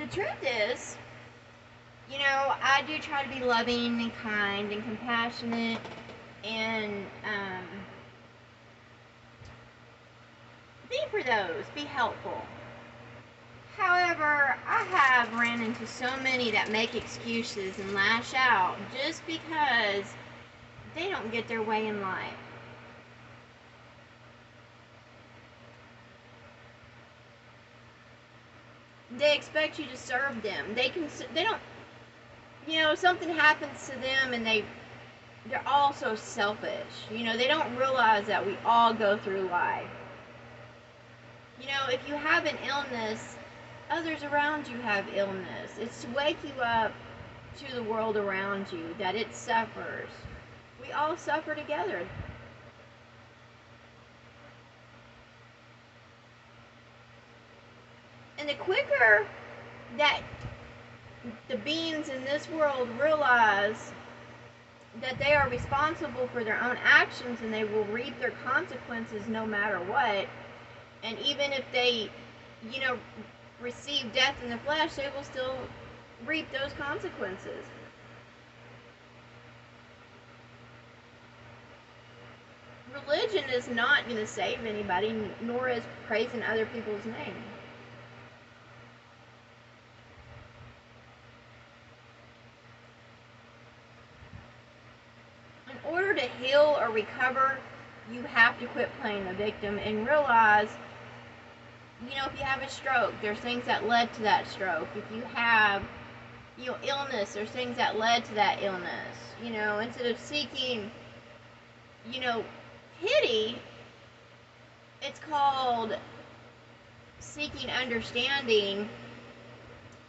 truth is, I do try to be loving and kind and compassionate and be for those, be helpful. However, I have ran into so many that make excuses and lash out just because they don't get their way in life. They expect you to serve them. They don't, something happens to them and they're all so selfish. They don't realize that we all go through life. If you have an illness, others around you have illness. It's to wake you up to the world around you, that it suffers. We all suffer together. And the quicker that the beings in this world realize that they are responsible for their own actions and they will reap their consequences no matter what, and even if they, receive death in the flesh, they will still reap those consequences. Religion is not going to save anybody, nor is praising other people's name. In order to heal or recover, you have to quit playing the victim and realize, if you have a stroke, there's things that led to that stroke. If you have, illness, there's things that led to that illness. Instead of seeking, pity, it's called seeking understanding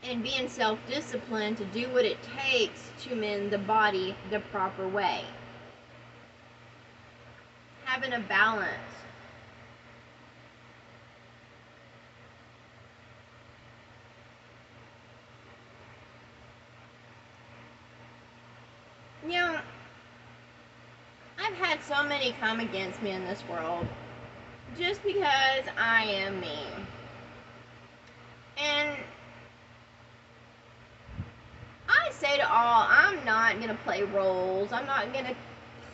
and being self-disciplined to do what it takes to mend the body the proper way. Having a balance. I've had so many come against me in this world just because I am me. And I say to all, I'm not going to play roles. I'm not going to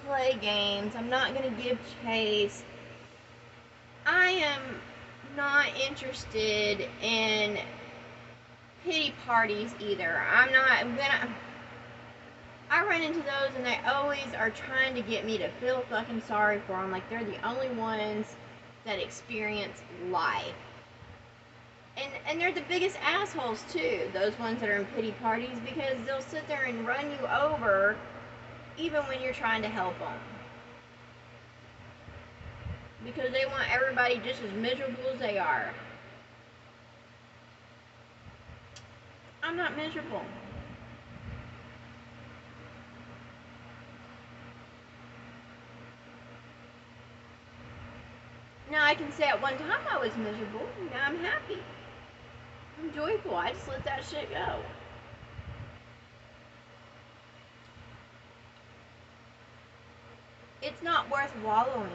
play games. I'm not going to give chase. I am not interested in pity parties either. I run into those and they always are trying to get me to feel fucking sorry for them, like they're the only ones that experience life. And they're the biggest assholes too, those ones that are in pity parties, because they'll sit there and run you over even when you're trying to help them. Because they want everybody just as miserable as they are. I'm not miserable. Now I can say at one time I was miserable. Now I'm happy. I'm joyful. I just let that shit go. It's not worth wallowing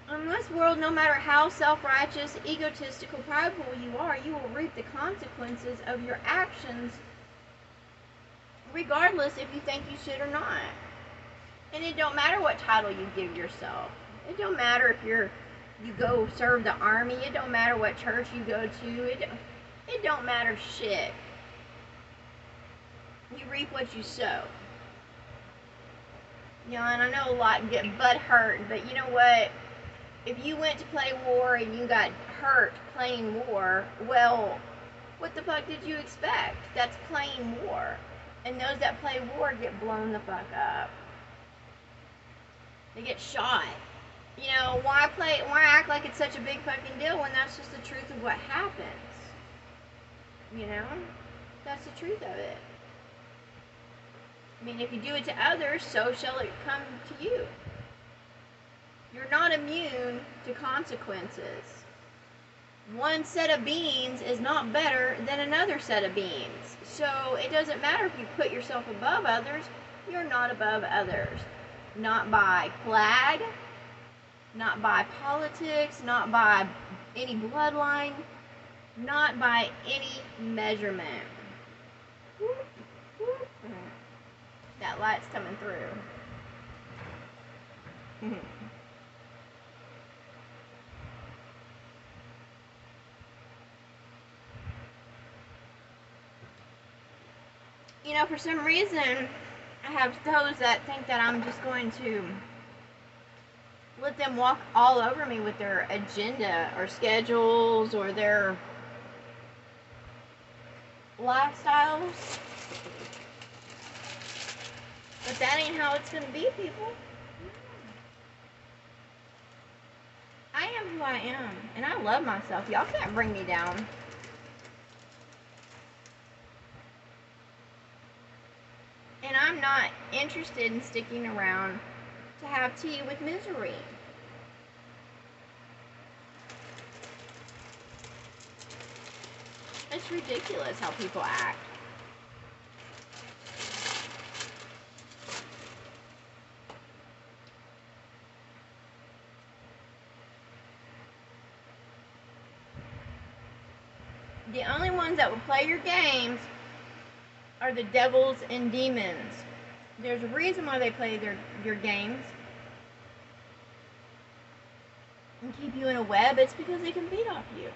in. In this world, no matter how self-righteous, egotistical, prideful you are, you will reap the consequences of your actions, regardless if you think you should or not. And it don't matter what title you give yourself. It don't matter if you go serve the army. It don't matter what church you go to. It don't matter shit. You reap what you sow. And I know a lot get butt hurt, but you know what? If you went to play war and you got hurt playing war, well, what the fuck did you expect? That's playing war. And those that play war get blown the fuck up. They get shot. Why act like it's such a big fucking deal when that's just the truth of what happens? That's the truth of it. If you do it to others, so shall it come to you. You're not immune to consequences. One set of beings is not better than another set of beings. So it doesn't matter if you put yourself above others, you're not above others. not by flag, not by politics, not by any bloodline, not by any measurement. That light's coming through. You know, for some reason, I have those that think that I'm just going to let them walk all over me with their agenda or schedules or their lifestyles. But that ain't how it's going to be, people. I am who I am, and I love myself. Y'all can't bring me down. And I'm not interested in sticking around to have tea with misery. It's ridiculous how people act. The only ones that will play your games are the devils and demons. There's a reason why they play your games and keep you in a web. It's because they can feed off you.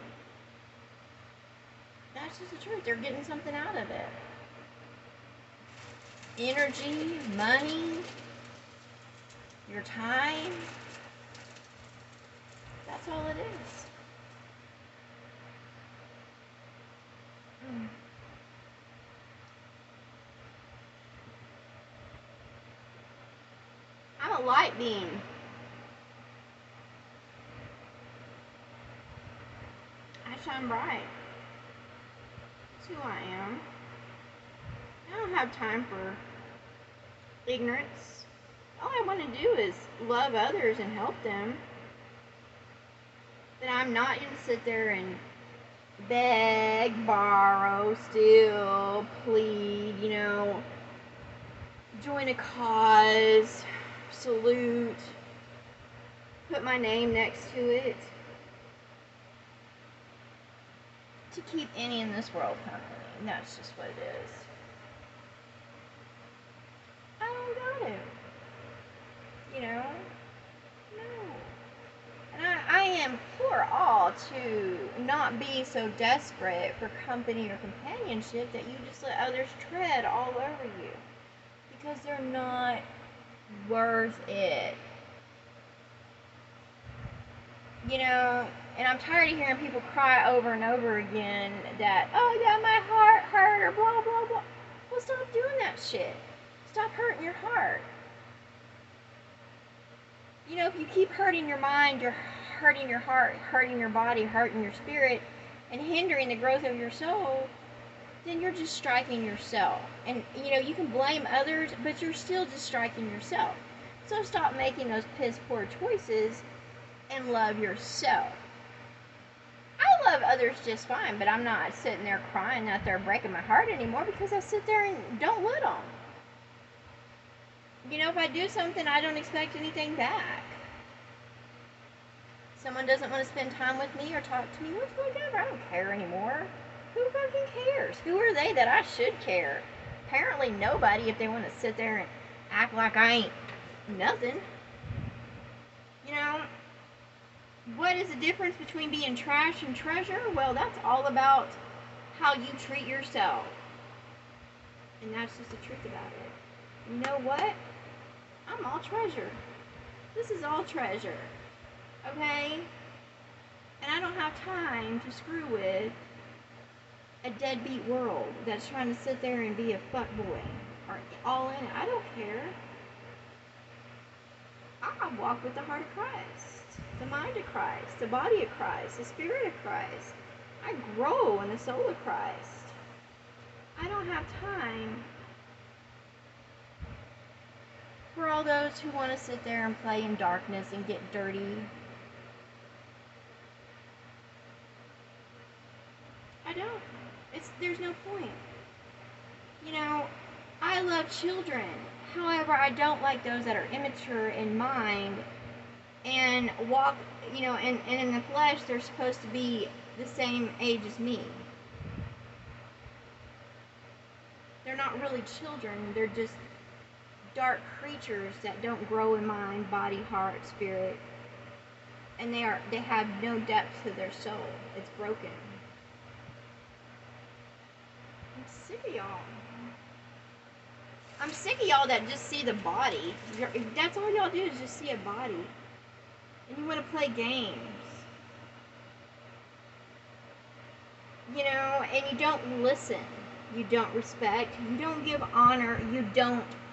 That's just the truth. They're getting something out of it. Energy, money, your time. That's all it is. I'm a light being. I shine bright. That's who I am. I don't have time for ignorance. All I want to do is love others and help them. But I'm not going to sit there and beg, borrow, steal, plead, join a cause, salute, put my name next to it to keep any in this world company. And that's just what it is. I don't got to. No. And I implore all to not be so desperate for company or companionship that you just let others tread all over you. Because they're not worth it. And I'm tired of hearing people cry over and over again that, oh yeah, my heart hurt, or blah, blah, blah. Well, stop doing that shit. Stop hurting your heart. If you keep hurting your mind, you're hurting your heart, hurting your body, hurting your spirit, and hindering the growth of your soul, then you're just striking yourself. And, you can blame others, but you're still just striking yourself. So stop making those piss poor choices and love yourself. I love others just fine, but I'm not sitting there crying that they're breaking my heart anymore because I sit there and don't let them. If I do something, I don't expect anything back. Someone doesn't want to spend time with me or talk to me, whatever. I don't care anymore. Who fucking cares? Who are they that I should care? Apparently nobody, if they want to sit there and act like I ain't nothing. What is the difference between being trash and treasure? Well, that's all about how you treat yourself. And that's just the truth about it. You know what? I'm all treasure. This is all treasure. Okay? And I don't have time to screw with a deadbeat world that's trying to sit there and be a fuckboy or all in it. I don't care. I walk with the heart of Christ, the mind of Christ, the body of Christ, the spirit of Christ. I grow in the soul of Christ. I don't have time for all those who want to sit there and play in darkness and get dirty. I don't. There's no point. I love children. However, I don't like those that are immature in mind and walk, and in the flesh, they're supposed to be the same age as me. They're not really children, they're just dark creatures that don't grow in mind, body, heart, spirit. And they have no depth to their soul. It's broken. I'm sick of y'all. I'm sick of y'all that just see the body. That's all y'all do is just see a body. And you want to play games. And you don't listen. You don't respect. You don't give honor.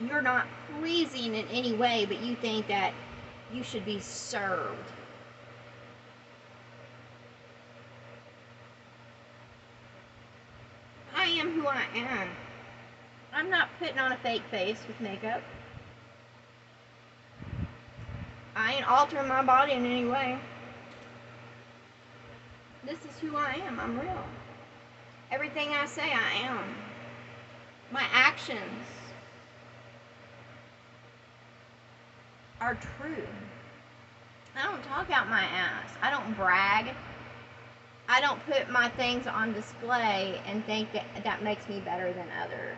You're not pleasing in any way, but you think that you should be served. I am who I am. I'm not putting on a fake face with makeup. I ain't altering my body in any way. This is who I am. I'm real. Everything I say, I am. My actions are true. I don't talk out my ass. I don't brag. I don't put my things on display and think that makes me better than others.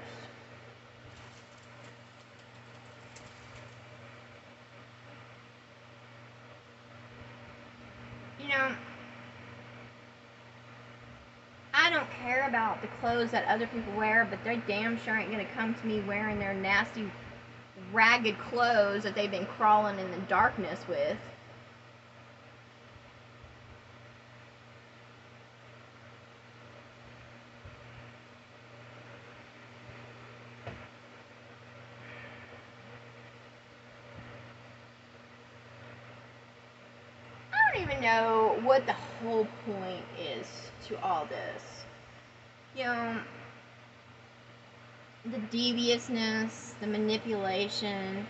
I don't care about the clothes that other people wear, but they damn sure ain't gonna come to me wearing their nasty, ragged clothes that they've been crawling in the darkness with. I don't even know what the whole point is to all this. The deviousness, the manipulation.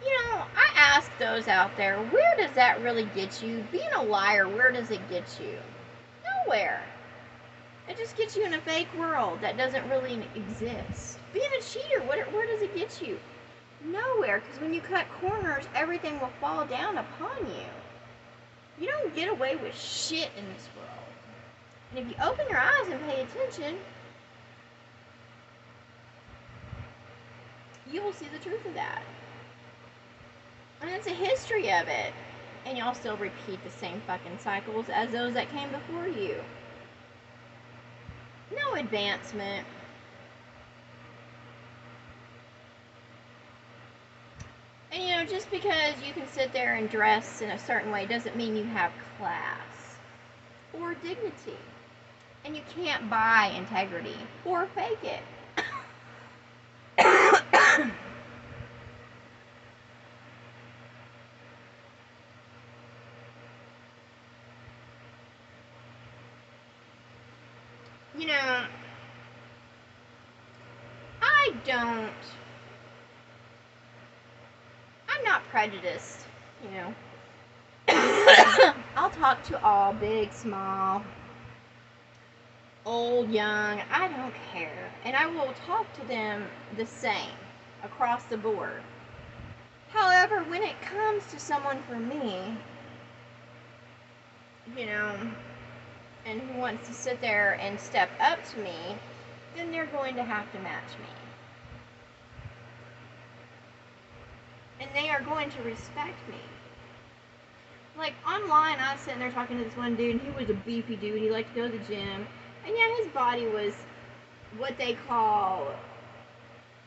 I ask those out there, where does that really get you? Being a liar, where does it get you? Nowhere. It just gets you in a fake world that doesn't really exist. Being a cheater, where does it get you? Nowhere, because when you cut corners, everything will fall down upon you. You don't get away with shit in this world. And if you open your eyes and pay attention, you will see the truth of that. And it's a history of it. And y'all still repeat the same fucking cycles as those that came before you. No advancement. And just because you can sit there and dress in a certain way doesn't mean you have class or dignity. And you can't buy integrity or fake it. I'm not prejudiced, I'll talk to all, big, small, old, young, I don't care. And I will talk to them the same, across the board. However, when it comes to someone for me, and who wants to sit there and step up to me, then they're going to have to match me. And they are going to respect me. Like, online, I was sitting there talking to this one dude, and he was a beefy dude. He liked to go to the gym. And yeah, his body was what they call,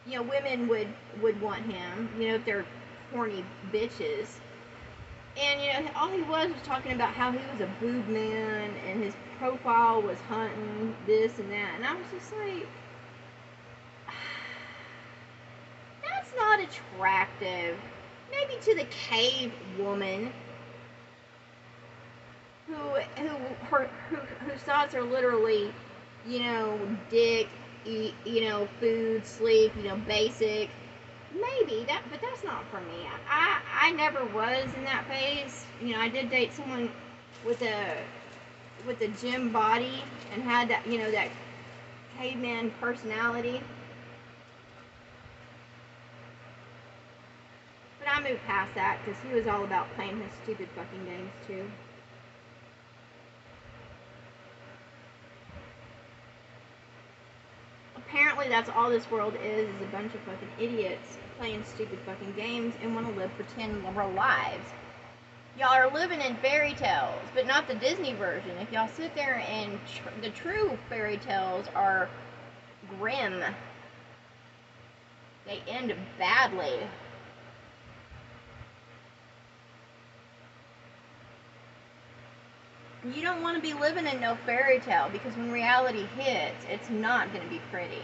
women would want him, if they're horny bitches. And, all he was talking about how he was a boob man, and his profile was hunting this and that. And I was just like, that's not attractive. Maybe to the cave woman whose thoughts are literally, dick, eat, food, sleep, basic. Maybe but that's not for me. I never was in that phase. I did date someone with a gym body and had that, that caveman personality. move past that because he was all about playing his stupid fucking games too. Apparently that's all this world is a bunch of fucking idiots playing stupid fucking games and want to live pretend real lives. Y'all are living in fairy tales, but not the Disney version. If y'all sit there and the true fairy tales are grim. They end badly. You don't want to be living in no fairy tale because when reality hits, it's not going to be pretty.